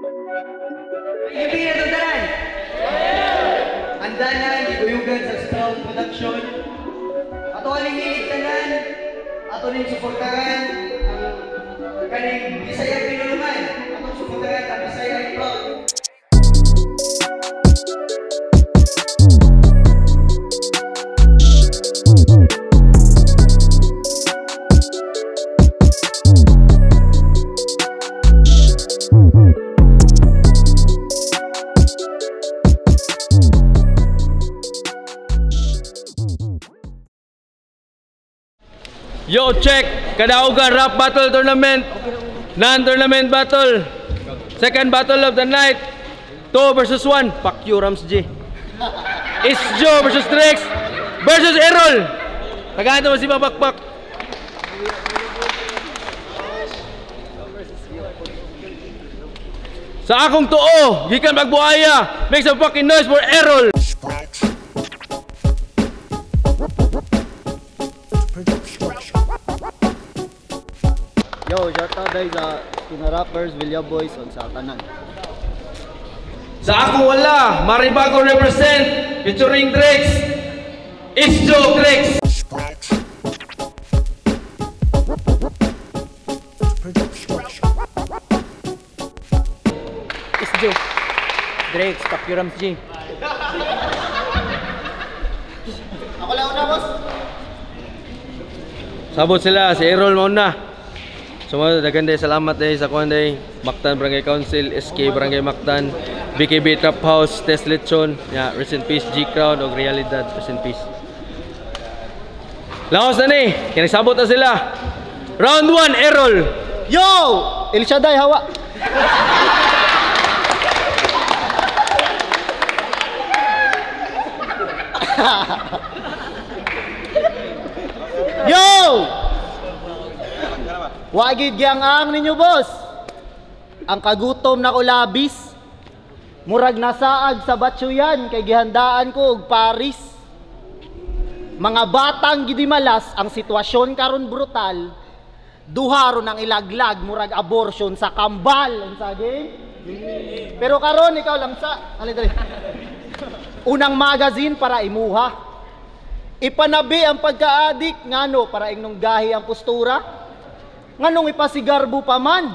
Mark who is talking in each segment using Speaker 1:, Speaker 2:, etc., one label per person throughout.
Speaker 1: May gabi na tundaran! Handa na, giguyugan sa Sprout Production. Ato aling hiligtanan, ato rin suportahan ang kaning Bisaya Pinuluman. Atong suportahan ang Bisaya Proud.
Speaker 2: Yo, check! Kadaugan Rap Battle Tournament. Non-tournament battle. Second battle of the night. 2 versus 1. Fuck you, Rams G. Isjo versus Drex versus Errol. Tagahan mo si Babakbak. Sa akong tuo, gikan magbuhaya. Make some fucking noise for Errol.
Speaker 3: Yo, shout out guys sa Tuna Rappers, Villa Boys, on sa tanan.
Speaker 2: Sa ako wala, Maribago represent, featuring Drex, Isjo Drex.
Speaker 3: Isjo, Drex, Rams G. Ako lang una, boss.
Speaker 2: Sabot sila, si Errol mauna. Sumunod, dagan day, salamat day sa kuhan day. Mactan Barangay Council, SK Barangay Mactan, BKB Trap House, Test Lechon, yeah, rest in peace G-Crowd o Realidad, rest in peace. Laos na ni, kaya nagsabot na sila. Round 1, Errol.
Speaker 3: Yo! El Shaddai, hawa. Yo! Wagid gyang ninyo, boss. Ang kagutom na ko labis. Murag nasaag sa batsuyan kay gihandaan ko og Paris. Mga batang gidi malas ang sitwasyon karon brutal. Duha ron ang ilaglag murag abortion sa kambal unsa game. Pero karon ikaw lang sa dali. Unang magazine para imuha. Ipanabi ang pagka-addict ngano para ingnong gahi ang postura. Nganong ipasigarbo pa man.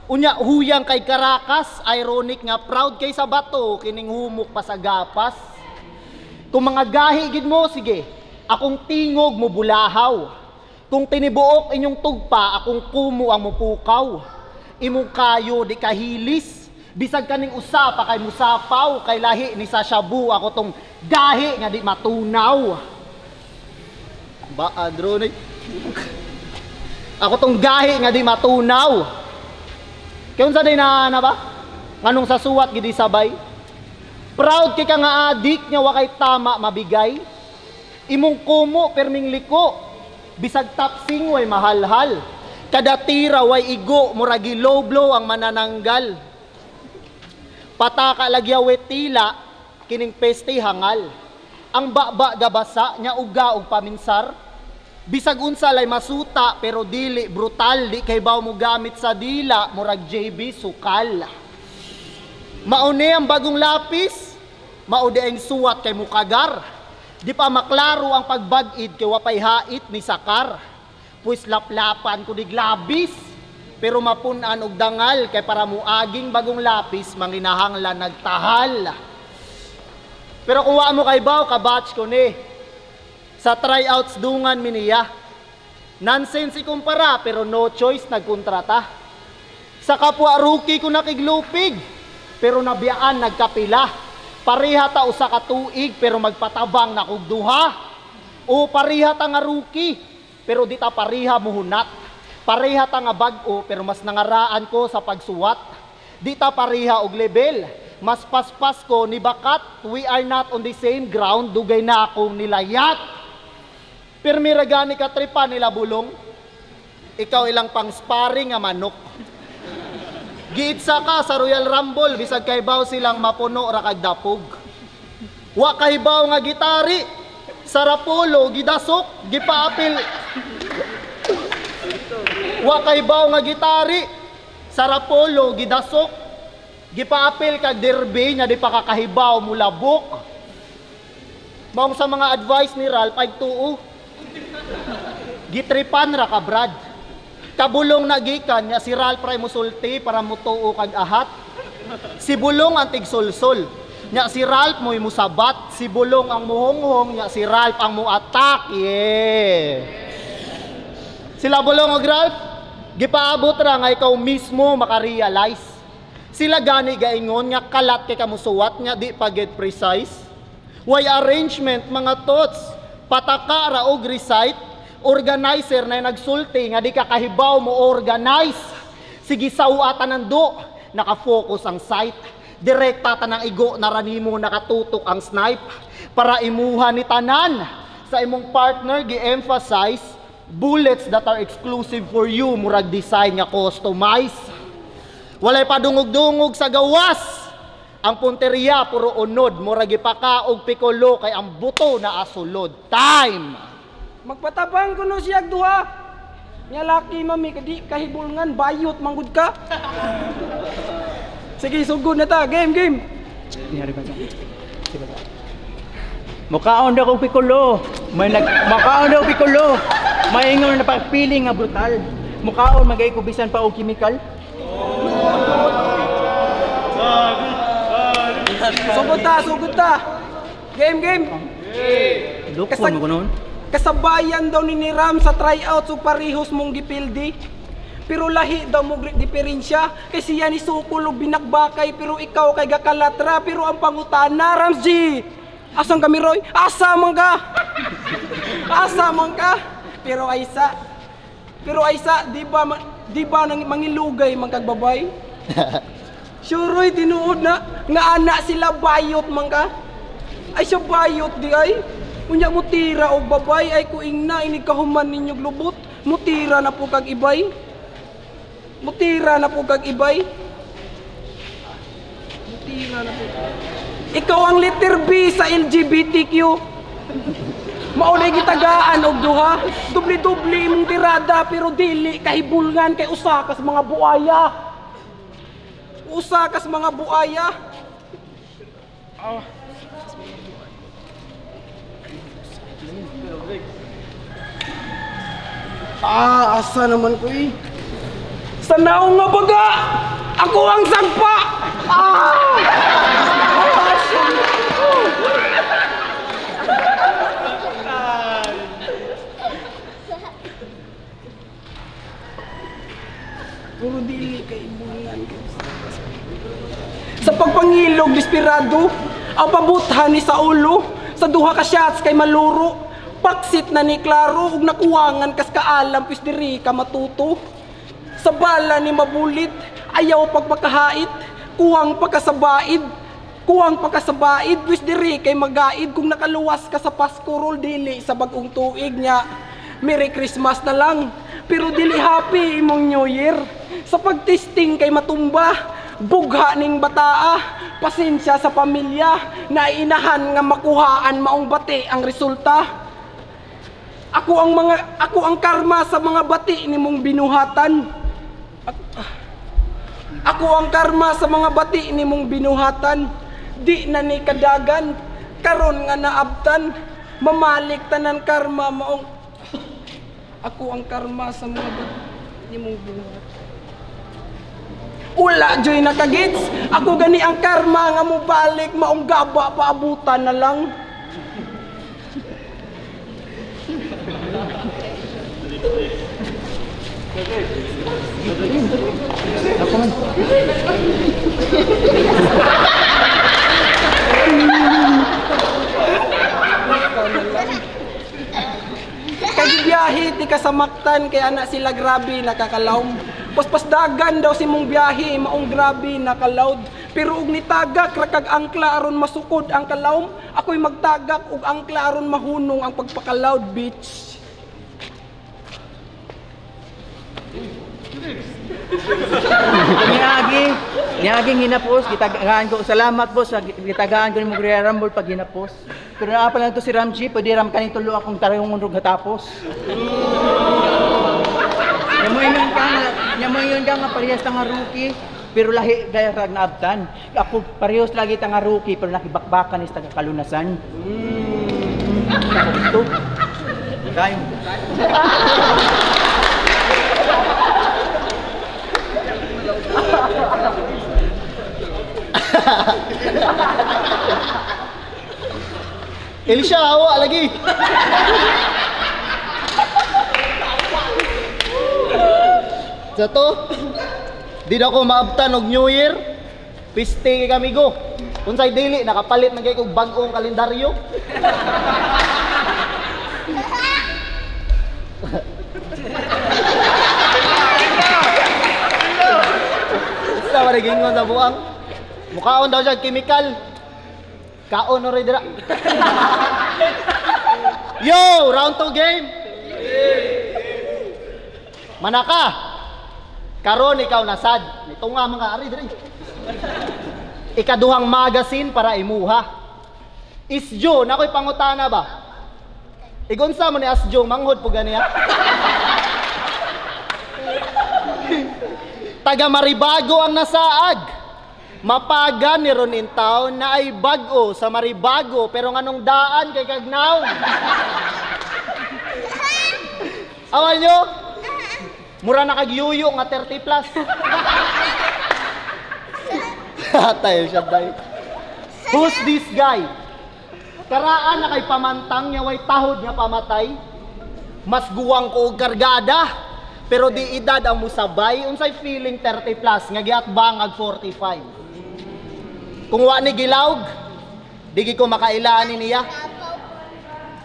Speaker 3: Unya huyang kay Caracas, ironic nga proud kay sa bato kining humok pa sa gapas. Kung mga gahi gid mo, sige, akong tingog mo bulahaw. Kung tinibuok inyong tugpa, akong kumo ang mupukaw. Imong kayo di kahilis, bisag kaning usa pa kay musapaw, kay lahi ni sa shabu ako tong gahi nga di matunaw. Ba adro ni ako tong gahi nga di matunaw. Kaya unsa day na ba? Nganong sa suwat gidi sabay? Proud kay ka nga adik nya wa kay tama mabigay. Imong kumo perming liko. Bisag tapsing way mahalhal. Kada tira way igo muragi low blow ang manananggal. Pataka lagyaw tila kining peste hangal. Ang baba gabasa nya uga og paminsar. Bisag unsa lay masuta pero dili brutal, di kay baw mo gamit sa dila murag JB sukal. Mauni ang bagong lapis, maudi ang suwat kay mukagar. Di pa maklaro ang pagbag-id kay wapay hait ni sakar. Pues laplapan ko diglabis, pero mapunan og dangal kay para muaging bagong lapis manginahanglan nagtahal. Pero kung wa mo kay baw kabatch ko ni. Sa tryouts dungan miniya. Nonsense ikumpara pero no choice nagkontrata. Sa kapwa rookie ko nakiglupig pero nabiyaan nagkapila. Pareha ta usa ka tuig pero magpatabang na kog duha. O pareha ta nga rookie pero di ta pareha muhunat. Pareha ta nga bag-o pero mas nangaraan ko sa pagsuwat. Di ta pareha og level. Mas paspas ko ni bakat. We are not on the same ground. Dugay na akong nilayat. Pirmi ragani ka tripa nila bulong. Ikaw ilang pang sparring nga manok. Giitsa ka sa Royal Rumble bisag kay baw silang mapuno ra kag dapog. Wa kay baw nga gitari sa Rapolo gidasok gipaapil. Wa kay baw nga gitari sa Rapolo gidasok Gipaapil kag derby nya di pa kakahibaw mula book. Maong sa mga advice ni Ralph ay tuo. Gitripan ra ka Brad. Kabulong na gikan nya si Ralph ray musulti para mutuo kag ahat. Si Bulong ang tigsulsol. Nya si Ralph mo'y musabat, si Bulong ang muhonghong, nya si Ralph ang muatak. Yeah. Sila Bulong og Ralph, gipaabot ra nga ikaw mismo makarealize. Sila gani gaingon nga kalat kay kamusuwat nga di pa get precise. Way arrangement mga tots, pataka ra og recite, organizer na nagsulti nga di ka kahibaw mo organize. Sige sawatan nando, nakafocus ang sight. Direkta tanang igo naranimo nakatutok ang snipe para imuha ni tanan sa imong partner gi-emphasize bullets that are exclusive for you murag design nga customize. Walay pa dungog-dungog sa gawas. Ang punteriya puro unod, murag ipaka og pikolo kay ang buto na asulod. Time.
Speaker 4: Magpatabang kuno siya duha. Nya laki mami kadi kahibulngan bayot manggud ka. Sige sugod na ta, game.
Speaker 1: Mukaon daw kong pikulo. Makaon daw pikulo. Maingon na pagpili nga brutal. Mukaon magay kubisan pa og chemical.
Speaker 4: Sugod ta. Game.
Speaker 1: Lukon mo kunon.
Speaker 4: Kasabayan daw ni Ram sa tryout ug parehos mong gipildi. Pero lahi daw mo diferensya kay siya ni Sukul ug binagbakay pero ikaw kay gakalatra pero ang pangutana Rams G. Asang kami Roy? Asa man ka? Pero Aisa, di ba nang mangilugay man kag babay? Sure Roy tinuod na nga ana sila bayot man ka. Ay siya bayot di ay. Unya mo tira og babay ay kuing na inig kahuman ninyog lubot. Mutira na po kag ibay. Ikaw ang letter B sa LGBTQ. Maulay gitagaan og duha. Dubli-dubli imong tirada pero dili kahibulngan kay usa kas mga buaya. Asa naman ko eh. Sanaw nga baga! Ako ang sagpa! Puro dili kay imungan. Sa pagpangilog desperado, ang pabuthan ni sa ulo, sa duha ka shots kay maluro, paksit na ni klaro ug nakuwangan kas kaalam pis diri ka matuto. Sa bala ni mabulit, ayaw pagpakahait, kuwang pagkasabait, wis diri kay magaid kung nakaluwas ka sa Pasko rol dili sa bagong tuig niya. Merry Christmas na lang, pero dili happy imong New Year. Sa pagtesting kay matumba, bugha ning bataa, pasensya sa pamilya, na inahan nga makuhaan maong bati ang resulta. Ako ang karma sa mga bati nimong binuhatan. Di na ni kadagan, karon nga naabtan, mamalik tanan karma maong. Ako ang karma sa mga bati nimong binuhatan. Ula joy nakagits, ako gani ang karma nga mo balik maong gaba paabutan na lang. Kagibiyahe ti kasamaktan kay anak sila grabe nakakalaom. Paspasdagan daw si mong biyahe maong grabe nakalaod. Pero ug nitagak rakag angkla aron masukod ang kalaom, ako'y magtagak ug angkla aron mahunong ang pagpakalaod, bitch.
Speaker 1: Niaging hinapos, gitagaan ko. Salamat po sa gitagaan ko ni Mugria Rumble pag hinapos. Pero naapa lang to si Ramji, pwede ram kaning tulo akong tarayong unrog hatapos. Nyamoy yun ka nga parehas nga rookie.
Speaker 5: pero lahi gaya rag naabtan. Ako parehos lagi ta nga rookie pero nakibakbakan is taga kalunasan. Ako dito. Kain.
Speaker 3: Elisha, awa lagi. Sa to, di na ko maabtan og New Year. Piste kay kami go. Unsay dili nakapalit man kay kog bag-ong kalendaryo. Sa marigingon sa buang. Mukhaon daw siya chemical. Kaon ori dira. Yo, round 2 game. Manaka. Karon ikaw nasad. Ito nga mga ari diri. Ikaduhang magazine para imuha. Isjo, nakoy pangutana ba? Igonsa mo ni Asjo manghod po ganiya. Taga Maribago ang nasaag. Mapagan ni Ronin Town na ay bag-o sa Maribago pero nganong daan kay Kagnaw. Awal nyo? Mura na kagyuyo nga 30 plus. Tayo siya day. Who's this guy? Karaan na kay pamantang niya way tahod nga pamatay. Mas guwang ko og kargada. Pero di edad ang musabay. Unsay feeling 30 plus nga giatbang ag 45. Kung wa ni gilawg, di ko makailaan niya.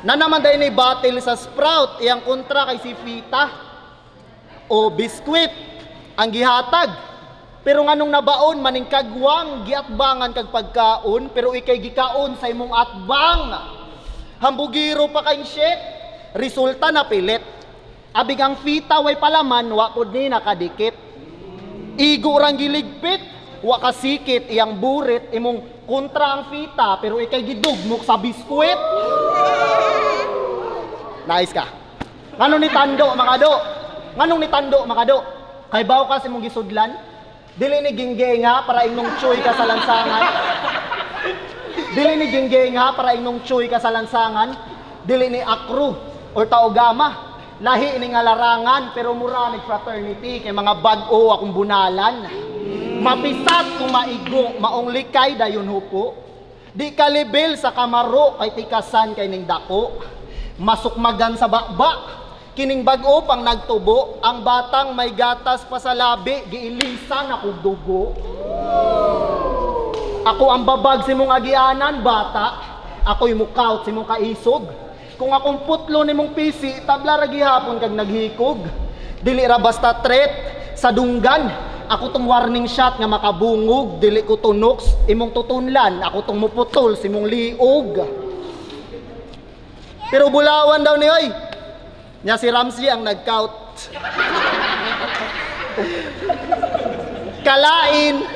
Speaker 3: Na naman dahil ni battle sa Sprout, iyang kontra kay si Fita. O biskwit, ang gihatag. Pero nganong nabaon, maning kagwang, giatbangan kag pagkaon, pero ikay gikaon sa imong atbang. Hambugiro pa kay shit, resulta na pilit. Abig ang Fita way palaman, wa pud ni nakadikit. Igo rang giligpit, wa kasikit iyang burit imong kontra ang Fita pero ikay gidugmok sa biskwit. Nice ka. Nganong ni tando makado? Nganong ni tando makado? Kay baw ka imong gisudlan? Dili ni ginggenga para imong choy ka sa lansangan. Dili ni ginggenga para imong choy ka sa lansangan. Dili ni akru or taogama. Lahi ni nga larangan pero mura ni fraternity kay mga bag-o akong bunalan. Mapisat kung maigo, maong likay dayon hupo. Di kalibel sa kamaro kay tikasan kay ning dako. Masukmagan sa bakba. Kining bag-o pang nagtubo, ang batang may gatas pa sa labi, giilisan ako dugo. Ako ang babag si mong agianan, bata. Ako'y mukaut si mong kaisog. Kung akong putlo ni mong pisi, tabla ra gihapon kag naghikog. Dili ra basta threat sa dunggan. Ako tong warning shot nga makabungog, dili ko tunoks, imong tutunlan, ako tong muputol si mong liog. Pero bulawan daw ni oy. Nya si Ramsey ang nag-count. Kalain.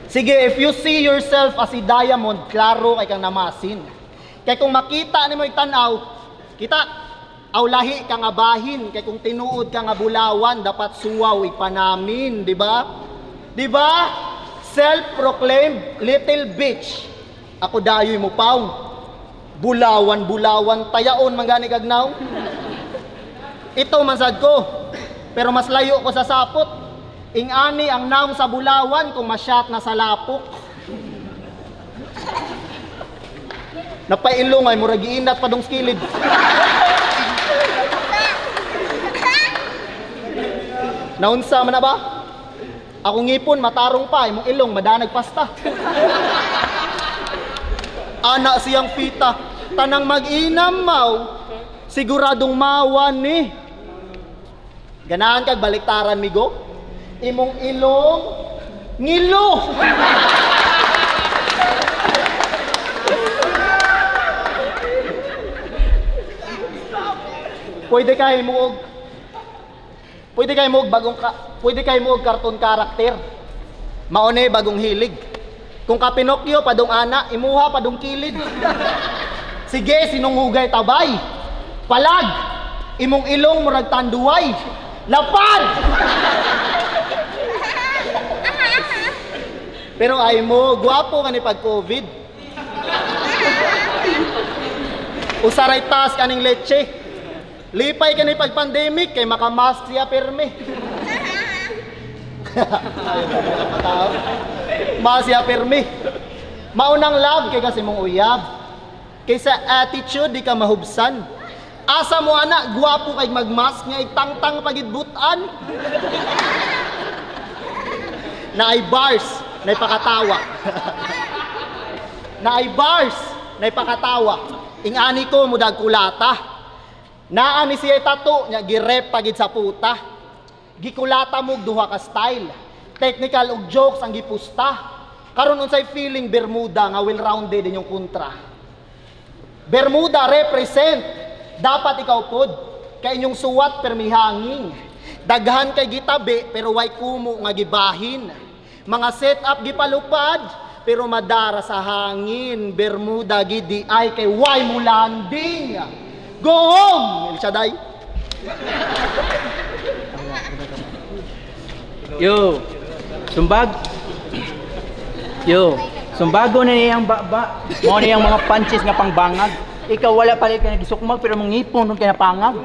Speaker 3: Sige, if you see yourself as si Diamond, klaro kay kang namasin. Kay kung makita nimo itanaw, kita aw lahi ka nga bahin, kay kung tinuod ka nga bulawan, dapat suwaw ipanamin, di ba? Di ba? Self-proclaimed little bitch. Ako dayoy mo paw. Bulawan, tayaon man gani kagnaw. Ito mansad ko. Pero mas layo ko sa sapot. Ingani ang naong sa bulawan kung masyat na sa lapok. Napailong ay murag giinat pa dong skilid. Naunsa man na ba? Ako ngipon matarong pa, imong ilong madanag pasta. Anak siyang Fita, tanang mag-inam mau, siguradong mawan ni. Ganahan kag baliktaran migo, imong ilong ngilo. Pwede kay mo og cartoon karakter. Maone bagong hilig. Kung ka Pinocchio padung ana, imuha padung kilid. Sige, sinunghugay tabay. Palag, imong ilong murag tanduway. Lapad! Pero ay mo, guwapo ka ni pag-COVID. Usaray taas kaning leche. Lipay ka ni pag-pandemic, kay makamask siya perme. Masya perme. Maunang love kay kasi mong uyab. Kaysa attitude di ka mahubsan. Asa mo anak, guwapo kay magmask nga itangtang pagidbutan. Na ay bars, na ipakatawa. Na ay bars, na ipakatawa. Ingani ko mudag kulata. Naani siya tato, nya girep pagid sa puta. Gikulata mo duha ka style. Technical ug jokes ang gipusta. Karon unsay feeling Bermuda nga well-rounded din yung kontra. Bermuda represent. Dapat ikaw pod kay inyong suwat permihangin. Daghan kay gitabi pero way kumo nga gibahin. Mga setup gipalupad pero madara sa hangin. Bermuda gidi ay kay way mo landing. Go home, El Shaddai.
Speaker 5: Yo, sumbag. Yo, sumbago na niyang baba. Mo niyang mga punches nga pangbangag. Ikaw wala pala ka nagisukmag pero mong ngipon nung kinapangag.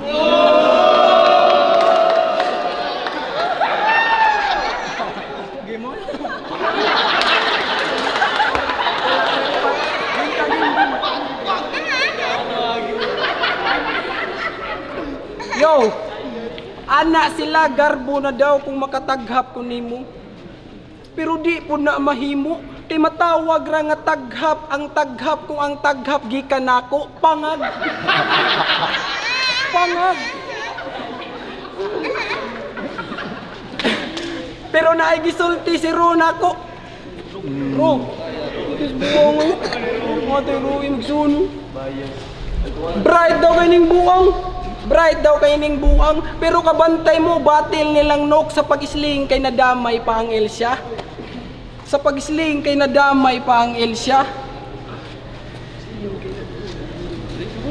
Speaker 4: Yo, anak sila garbo na daw kung makataghap ko nimo. Pero di po na mahimo. Kay matawag ra nga taghap, ang taghap kung ang taghap gikan nako pangag. Pangag. Pero naay gisulti si Ro nako. Ro. Kis buong. Mate Ro imsuno. Bright daw kay ning buang. Bright daw kay ning buang, pero kabantay mo batil nilang nok sa pag-isling kay nadamay pa ang Elsya. Sa pag-isling kay nadamay pa ang Elsya.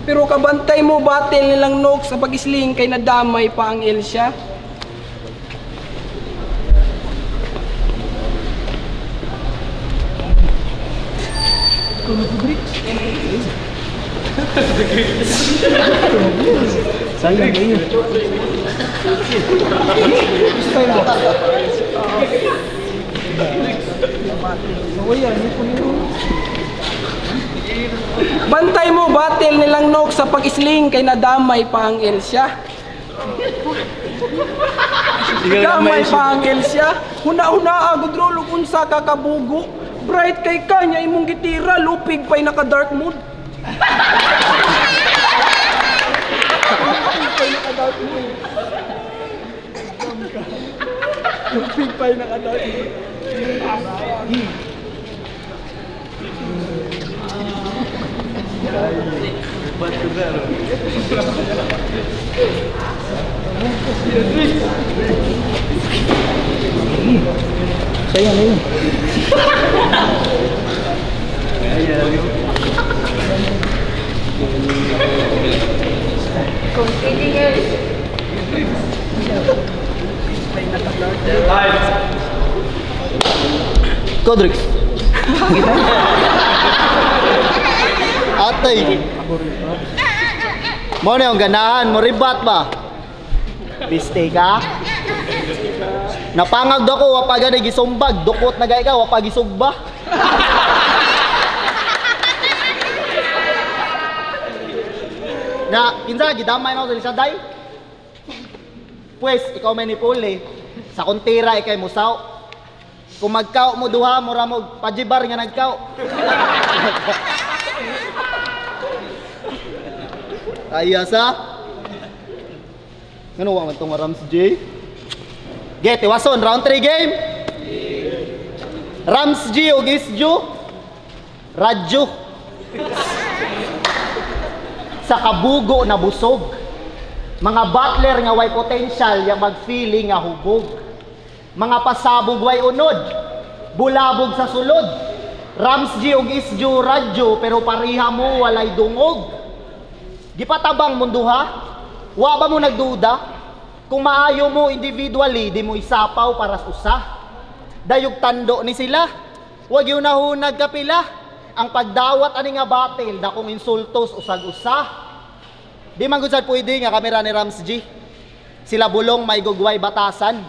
Speaker 4: Pero kabantay mo batil nilang nok sa pag-isling kay nadamay pa ang Elsya.
Speaker 5: Sayang kayo.
Speaker 4: Bantay mo batil nilang nok sa pag-isling kay nadamay pa ang Elsya. Damay pa ang Elsya. Huna-huna agud rolo unsa ka kabugo. Bright kay kanya imong gitira lupig pay naka dark mood. Lupig pay naka dark mood.
Speaker 5: Sayang na yun.
Speaker 3: Kodrix. Atay. Mo na yung ganahan, mo ribat ba? Biste ka? Napangag do ko, wapag na gisumbag. Dukot na gaya ka, wapag gisugba. Na, kinsa, gidamay na ako sa lisaday? Pues, ikaw may nipuli. Sa kuntira, ikay musaw. Kung magkaw mo duha, mura mo pajibar nga nagkaw. Ayas ha? Ano wang itong Rams J? Get, iwason, round 3 game. Rams G o Gisju. Radyo. Sa kabugo na busog. Mga butler nga way potential yang mag-feeling nga hubog. Mga pasabog way unod. Bulabog sa sulod. Rams G o Gisju radyo pero pariha mo walay dungog. Gipatabang munduha, wa ba mo nagduda? Kung maayo mo individually, di mo isapaw para sa usa. Dayog tando ni sila, Wag yun nahunag kapila. Ang pagdawat ani nga battle, dakong insultos usag-usa. Di man gud sad pwede nga kamera ni Rams G. Sila bulong may gugway batasan.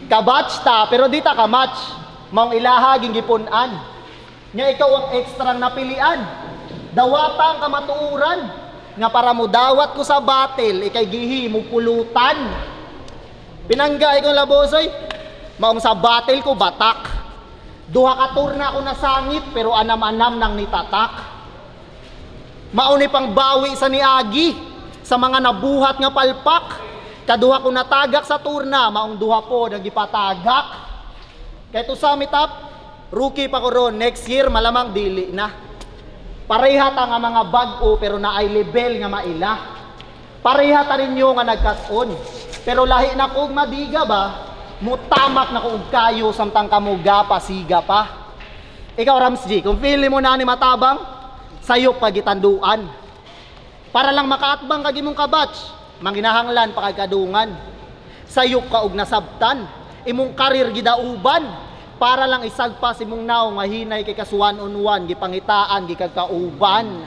Speaker 3: Kabatch ta, pero di ta ka match. Maong ilaha ging gipunan. Nya ikaw ang ekstrang napilian. Dawatang kamatuuran nga para mo dawat ko sa battle, ikay gihi mo pulutan. Pinangga ikong labosoy. Maong sa battle ko batak. Duha ka turna ako nasangit pero anam-anam nang nitatak. Mauni pang bawi sa niagi sa mga nabuhat nga palpak. Kaduha ko natagak sa turna, maong duha po nagipatagak. Kaya to sum it up, rookie pa ko ron, next year malamang dili na. Pareha ta nga mga bag-o pero na ay level nga maila. Pareha ta rin nga nagkason. Pero lahi na kog madiga ba? Mutamak na kung kayo samtang kamuga pasiga pa. Ikaw Rams G, kung feeling mo na ni matabang, sayop pagitanduan. Para lang makaatbang kag imong kabatch, manginahanglan pa kay kadungan. Sayop ka og nasabtan, imong karir gidauban, para lang isagpas imong naw nga hinay kay kasuan on one, gipangitaan gikagkauban.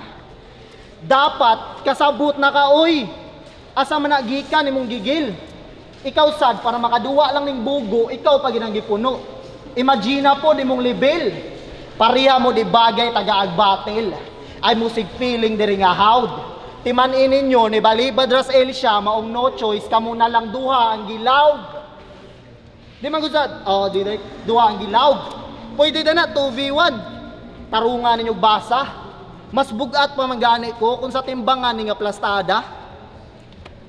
Speaker 3: Dapat kasabot na ka oy. Asa man nagikan imong gigil. Ikaw sad para makaduwa lang ning bugo, ikaw pa ginang gipuno. Imagine po di mong level. Pareha mo di bagay taga-ag battle. Ay musig feeling diri nga hawd. Timan-in ninyo ni balibad ras Elsha maong no choice kamo na lang duha ang gilawd. Di man gusad. Oh, direct duha ang gilawd. Pwede na 2v1. Tarungan ninyo basa. Mas bugat pa man gani ko kung sa timbangan ni nga plastada.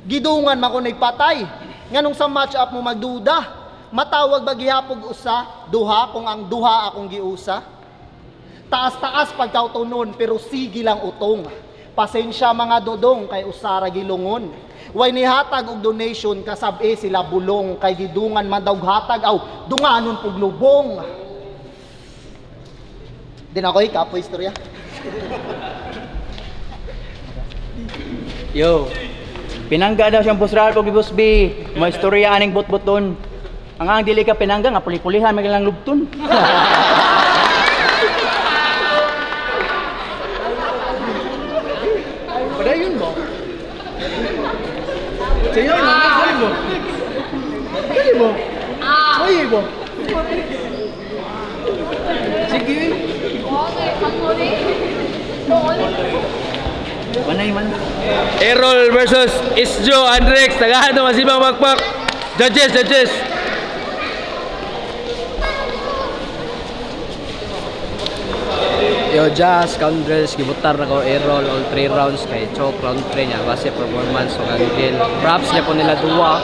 Speaker 3: Gidungan man ko nagpatay. Nganong sa match up mo magduda, matawag ba gihapog usa, duha kung ang duha akong giusa. Taas-taas pagkautunon pero sige lang utong. Pasensya mga dodong kay usara gilungon. Way ni hatag og donation kasabi sila bulong kay gidungan man daw hatag aw dunganon pug lubong. Din ako kapo istorya.
Speaker 5: Yo. Pinangga daw siyang busral pag Boss B. May istorya aning bot-boton. Ang dili ka pinangga nga puli-pulihan may lang lubton. Padayon mo. Sayo na, sayo mo. Sayo mo. Sayo mo. Sige. Manay man.
Speaker 2: Errol versus Isjo Andrex. Tagahan na masibang magpak. Judges.
Speaker 6: Yo, Jazz, Scoundrels, gibutar na ko Errol all 3 rounds kay Chok round 3 niya base performance o Angel. Props niya po nila duwa.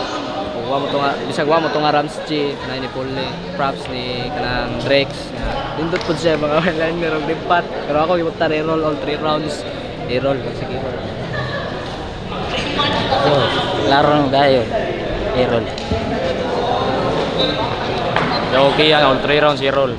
Speaker 6: Bisag wa mo to nga Rams G na ni Puli. Props ni kanang Drex. Dindot po siya mga online merong limpat. Pero ako gibutar Errol all 3 rounds. Errol, sige.
Speaker 5: Yo, laro ng dayo. Errol.
Speaker 2: Okay yan, all 3 rounds Errol.